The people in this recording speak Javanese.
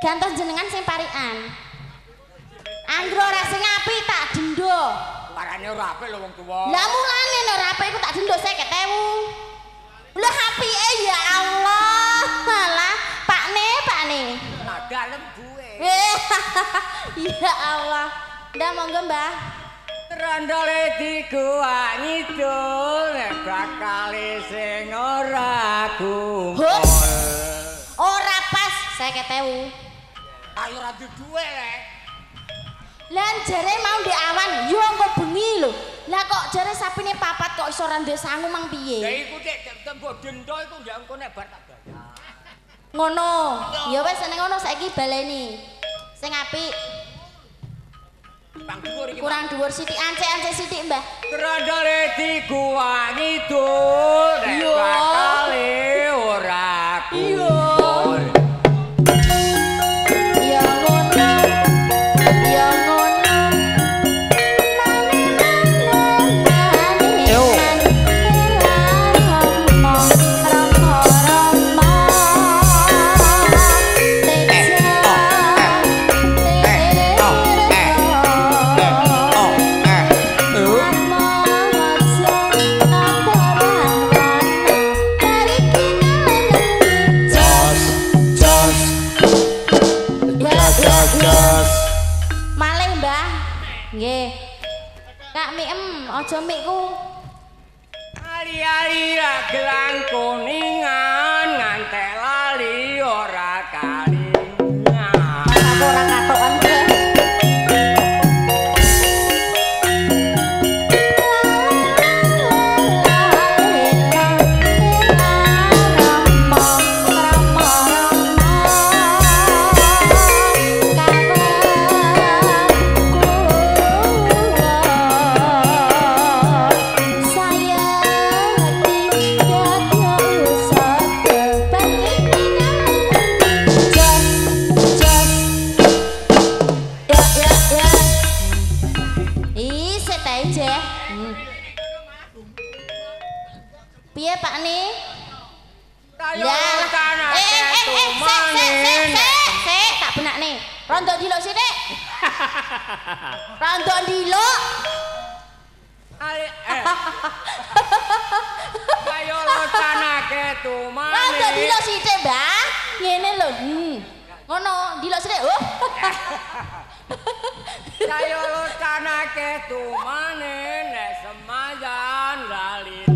Gantos jenengan sing parikan. Anggro ora sing apik tak dendo. Parane ora apik lho wong tuwa. Lah mulane nek ora apik iku tak dendo 50.000. Lah apike ya Allah. Alah, Pakne. Nah, dalem duwe. Ya Allah. Ndak monggo, Mbah. Trandole dikuak ngidul nek bakale sing ora kumpul. Ora pas 50.000. Ayo ora duwe le. Lan jare mau ndek awan, yo engko bengi lho. Lah kok jare sapine papat kok iso ora ndek sangu mang piye? Lah iku nek tembo denda iku ya engko nek bar tak bayar. Ngono. Ya wis nek ngono saiki baleni. Sing apik. Bang dhuwur iki. Kurang dhuwur sithik ancek sithik, Mbah. Trandole dikuak ngidul nek bakale ora kumpul. Malih, Mbah. Nggih. Kak Mikem, aja mikku. Ali kiai gelang kuningan ngantek lali ora kalingan. Aku ora katokan kowe. Piye Pak ni? Lah, sik, tak benakne. Rondo diluk sithik. Rondo diluk. Ayo locanake tumane. Rondo diluk sithik, Mbah. Ngene lho. Ngono, diluk sithik. Ayo locanake tumane nek semayan lali.